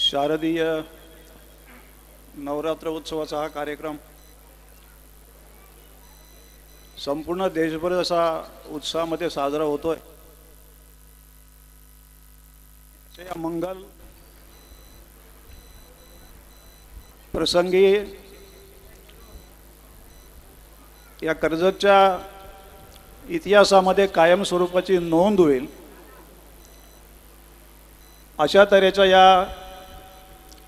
शारदीय नवरात्र उत्सवाचा हा कार्यक्रम संपूर्ण देशभर असा उत्साहामध्ये साजरा होतोय। या मंगल प्रसंगी या कर्जतच्या इतिहासामध्ये कायम स्वरूपाची नोंद होईल अशा तऱ्हेच्या या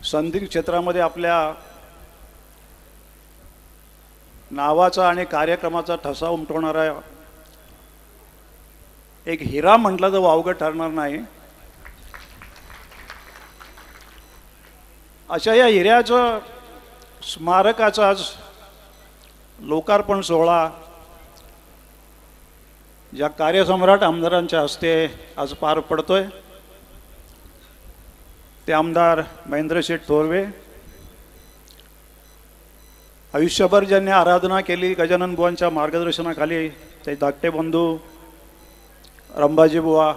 संधी क्षेत्रामध्ये आपल्या नावाचा आणि कार्यक्रमाचा ठसा उमटवणारा एक हिरा म्हटलं तर वावगं ठरणार नाही। अशा या हिऱ्याचं स्मारकाचं आज लोकार्पण सोहळा ज्या कार्यसम्राट आमदारांच्या हस्ते आज पार पडतोय ते आमदार महेंद्रशेठ थोरवे, आयुष्यभर ज्यांनी आराधना केली गजानन बुवांच्या मार्गदर्शनाखाली ते धाकटे बंधू रंभाजी बुवा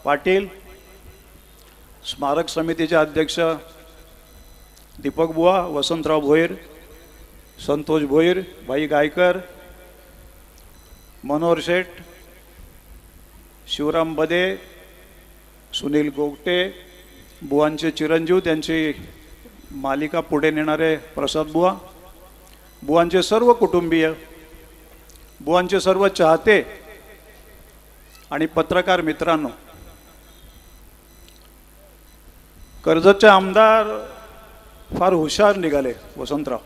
पाटील, स्मारक समितीचे अध्यक्ष दीपक बुवा, वसंतराव भोईर, संतोष भोईर, भाई गायकर, मनोहर शेठ, शिवराम बदे, सुनील गोगटे, बुवांचे चिरंजीव त्यांची मालिका पुढे नेणारे प्रसाद बुवा, बुवांचे सर्व कुटुंबीय, बुवांचे सर्व चाहते आणि पत्रकार मित्रांनो, कर्जतचे आमदार फार हुशार निघाले वसंतराव।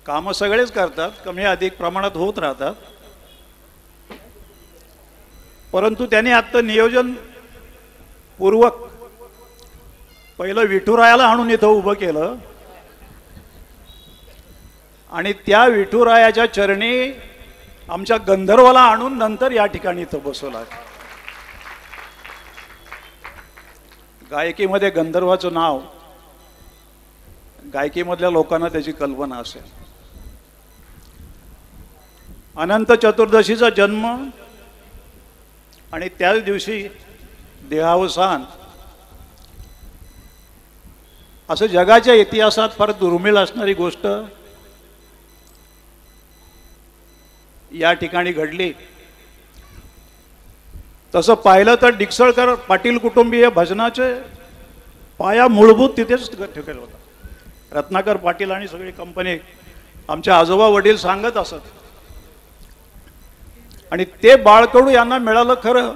कामं सगळेच करतात, कमी अधिक प्रमाणात होत राहतात, परंतु त्यांनी आता नियोजन पूर्वक पहिलं विठुरायाला आणून इथं उभं केलं आणि त्या विठुरायाच्या चरणी आमच्या गंधर्वाला आणून नंतर या ठिकाणी इथं बसवला। गायकीमध्ये गंधर्वाचं नाव गायकीमधल्या लोकांना त्याची कल्पना असेल। अनंत चतुर्दशीचा जन्म आणि त्याच दिवशी देहावसान असं जगाच्या इतिहासात फार दुर्मिळ असणारी गोष्ट या ठिकाणी घडली। तसं पाहिलं तर डिकसळकर पाटील कुटुंबीय भजनाचे पाया मूलभूत तिथेच ठेवलेला होता। रत्नाकर पाटील आणि सगळी कंपनी आमचे आजोबा वडील सांगत असत आणि ते बाळकडू यांना मिळालं खरं।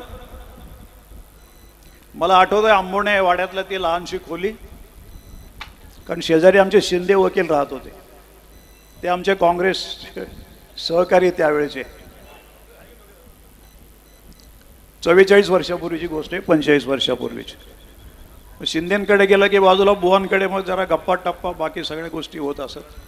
मला आठवतंय आंबोणे वाड्यातलं ती लहानशी खोली, कारण शेजारी आमचे शिंदे वकील राहत होते, ते आमचे काँग्रेस सहकारी त्यावेळेचे। 44 वर्षापूर्वीची गोष्ट आहे, 45 वर्षापूर्वीची। शिंदेंकडे गेलं की बाजूला बुवांकडे मग जरा गप्पा टप्पा बाकी सगळ्या गोष्टी होत असत।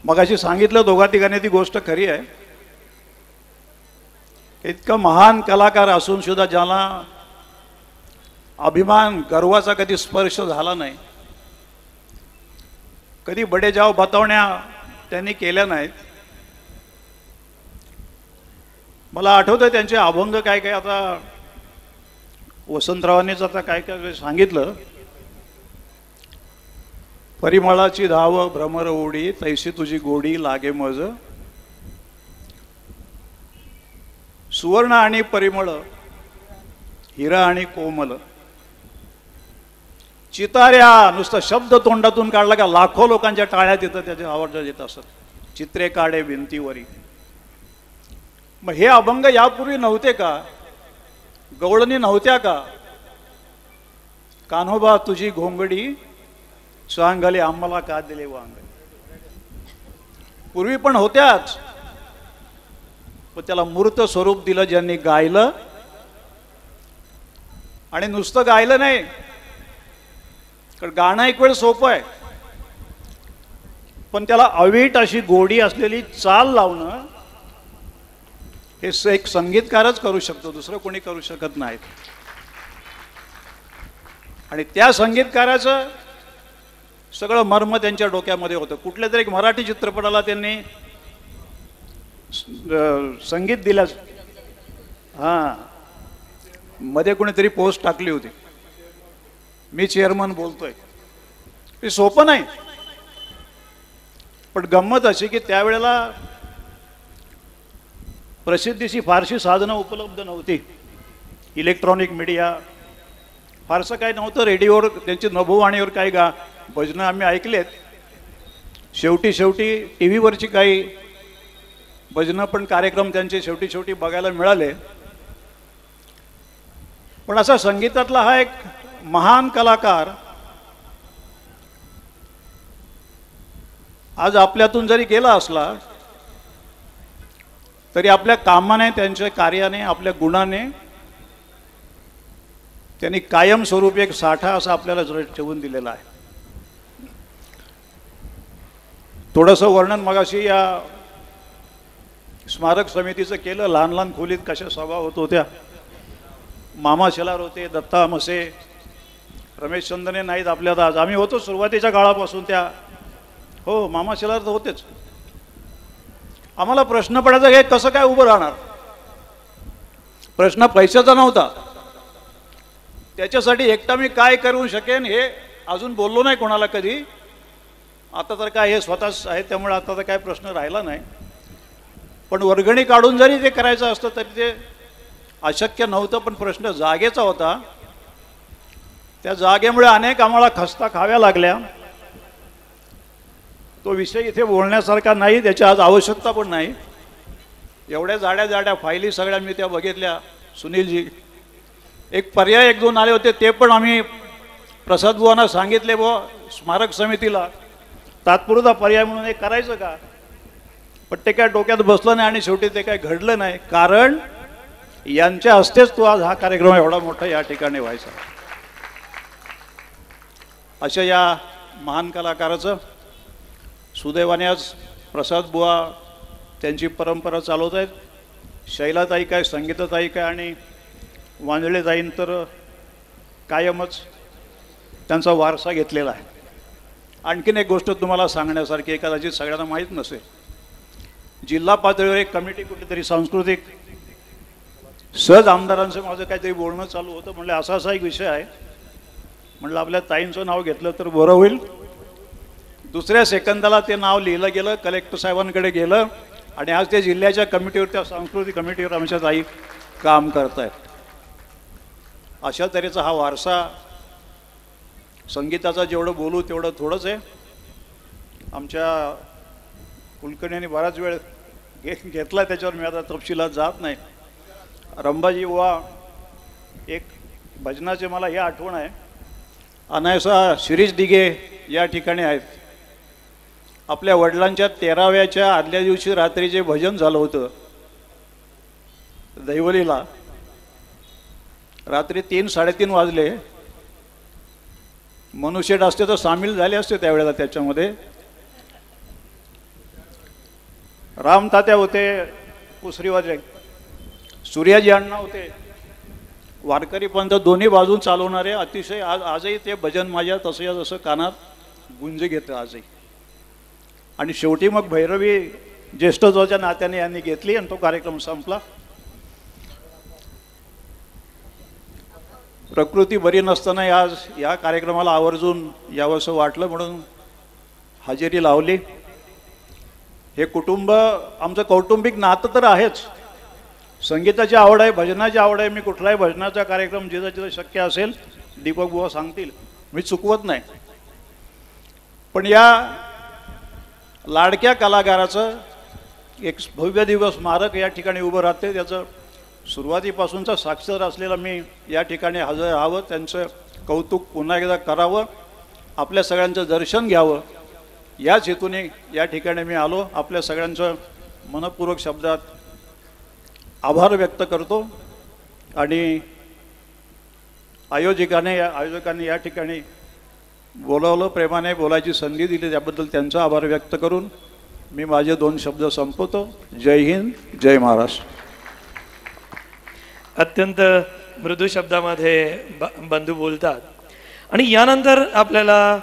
मगाशी सांगितलं दोघा तिघांनी ती गोष्ट खरी आहे। इतका महान कलाकार असून सुद्धा ज्याला अभिमान गर्वाचा कधी स्पर्श झाला नाही, कधी बडेजाव बतावण्या त्यांनी केल्या नाहीत। मला आठवतं त्यांचे अभंग काय काय, आता वसंतरावांनीच आता काय काय सांगितलं। परिमळाची धाव भ्रमर ओढी तैसी तुझी गोडी लागे मज, सुवर्ण आणि परिमळ, हिरा आणि कोमल, चिताऱ्या नुसता शब्द तोंडातून काढला का लाखो लोकांच्या टाळ्या तिथं त्याच्या आवाज येत असत। चित्रे काढे भिंतीवरी। मग हे अभंग यापूर्वी नव्हते का? गवळणी नव्हत्या का? कान्होबा तुझी घोंगडी सांगले आम्हाला का दिले वांग, पूर्वी पण होत्याच, पण त्याला मूर्त स्वरूप दिलं ज्यांनी गायलं। आणि नुसतं गायलं नाही, कारण गाणं एक वेळ सोपं आहे, पण त्याला अवीट अशी गोडी असलेली चाल लावणं हे एक संगीतकारच करू शकतो, दुसरं कोणी करू शकत नाही। आणि त्या संगीतकाराचं सगळं मर्म त्यांच्या डोक्यामध्ये होतं। कुठल्या तरी एक मराठी चित्रपटाला त्यांनी संगीत दिल्यास हां मध्ये कोणीतरी पोस्ट टाकली होती, मी चेअरमन बोलतोय. हे सोपं नाही, पण गंमत अशी की त्यावेळेला प्रसिद्धीची फारशी साधनं उपलब्ध नव्हती. इलेक्ट्रॉनिक मीडिया फारसं काही नव्हतं. रेडिओवर त्यांची नभोवाणीवर काही भजनं आम्ही ऐकलेत. शेवटी टी व्हीवरची काही भजनं पण कार्यक्रम त्यांचे शेवटी बघायला मिळाले. पण असा संगीतातला हा एक महान कलाकार आज आपल्यातून जरी गेला असला तरी आपल्या कामाने, त्यांच्या कार्याने, आपल्या गुणाने त्यांनी कायमस्वरूपी एक साठा असा आपल्याला ठेवून दिलेला आहे. थोडंसं वर्णन मगाशी या स्मारक समितीचं केलं. लहान लहान खोलीत कशा सभा होत होत्या. मामा शेलार होते, दत्ता मसे, रमेश चंदने नाहीत आपल्यात आज. आम्ही होतो सुरुवातीच्या काळापासून त्या. हो, मामा शेलार तर होतेच. आम्हाला प्रश्न पडायचा हे कसं काय उभं राहणार. प्रश्न पैशाचा नव्हता. त्याच्यासाठी एकटा मी काय करू शकेन हे अजून बोललो नाही कोणाला कधी. आता तर काय हे स्वतःच आहे त्यामुळे आता तर काय प्रश्न राहिला नाही. पण वर्गणी काढून जरी ते करायचं असतं तरी ते अशक्य नव्हतं. पण प्रश्न जागेचा होता. त्या जागेमुळे अनेक आम्हाला खस्ता खाव्या लागल्या. तो विषय इथे बोलण्यासारखा नाही, त्याची आज आवश्यकता पण नाही. एवढ्या जाड्या फायली सगळ्या मी त्या बघितल्या. सुनीलजी एक पर्याय 1-2 आले होते, ते पण आम्ही प्रसाद बुवांना सांगितले, बुवा स्मारक समितीला तात्पुरता पर्याय म्हणून हे करायचं का. पण ते काय डोक्यात बसलं नाही आणि शेवटी ते काय घडलं नाही. कारण यांच्या हस्तेच तो आज हा कार्यक्रम एवढा मोठा या ठिकाणी व्हायचा. अशा या महान कलाकाराचं सुदैवाने आज प्रसाद बुवा त्यांची परंपरा चालवत आहेत. शैलाताई काय, संगीताताई काय आणि वांजळेताईं तर कायमच त्यांचा वारसा घेतलेला आहे. आणखीन एक गोष्ट तुम्हाला सांगण्यासारखी, कदाचित सगळ्यांना माहीत नसेल. जिल्हा पातळीवर एक कमिटी कुठेतरी सांस्कृतिक, सहज आमदारांचं माझं काहीतरी बोलणं चालू होतं. म्हणलं असा एक विषय आहे. म्हणलं आपल्या ताईंचं नाव घेतलं तर बरं होईल. दुसऱ्या सेकंदाला ते नाव लिहिलं गेलं, कलेक्टर साहेबांकडे गेलं आणि आज ते जिल्ह्याच्या कमिटीवर, त्या सांस्कृतिक कमिटीवर आमच्या ताई काम करत आहेत. अशा तऱ्हेचा हा वारसा. संगीताचा जेवढं बोलू तेवढं थोडंच आहे. आमच्या कुलकर्णींनी बराच वेळ घेतला त्याच्यावर, मी आता तपशिलात जात नाही. रंभाजी बुवा एक भजनाचे मला हे आठवण आहे. अनायसा शिरीष दिघे या ठिकाणी आहेत. आपल्या वडिलांच्या 13व्याच्या आदल्या दिवशी रात्री जे भजन झालं होतं दैवलीला, रात्री 3-3:30 वाजले. मनुष्यट असते तर सामील झाले असते त्यावेळेला त्याच्यामध्ये. राम तात्या होते कुसरीवाजे, सूर्याजी अण्णा होते, वारकरी पंथ दोन्ही बाजून चालवणारे. अतिशय आजही ते भजन माझ्या जसं कानात गुंज घेतं आजही. आणि शेवटी मग भैरवी ज्येष्ठत्वाच्या नात्याने यांनी घेतली आणि तो कार्यक्रम संपला. प्रकृती बरी नसताना आज या कार्यक्रमाला आवर्जून यावंसं वाटलं म्हणून हजेरी लावली. हे कुटुंब आमचं कौटुंबिक नातं तर आहेच. संगीताची आवड आहे, भजनाची आवड आहे. मी कुठलाही भजनाचा कार्यक्रम जिथं शक्य असेल, दीपक बुवा सांगतील, मी चुकवत नाही. पण या लाडक्या कलाकाराचं एक भव्य दिवस स्मारक या ठिकाणी उभं राहते. त्याचं सुरुवातीपासूनचा साक्षर असलेला मी या ठिकाणी हजर राहावं, त्यांचं कौतुक पुन्हा एकदा करावं, आपल्या सगळ्यांचं दर्शन घ्यावं, याच हेतूने या ठिकाणी मी आलो. आपल्या सगळ्यांचं मनपूर्वक शब्दात आभार व्यक्त करतो. आणि आयोजकांनी या ठिकाणी बोलावलं, प्रेमाने बोलायची संधी दिली, त्याबद्दल त्यांचा आभार व्यक्त करून मी माझे 2 शब्द संपवतो. जय हिंद, जय महाराष्ट्र. अत्यंत मृदू शब्दामध्ये बंधू बोलतात. आणि यानंतर आपल्याला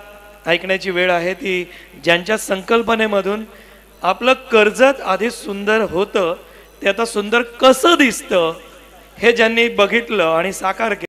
ऐकण्याची वेळ आहे ती ज्यांच्या संकल्पनेमधून आपलं कर्जत आधी सुंदर होतं ते आता सुंदर कसं दिसतं हे ज्यांनी बघितलं आणि साकार केलं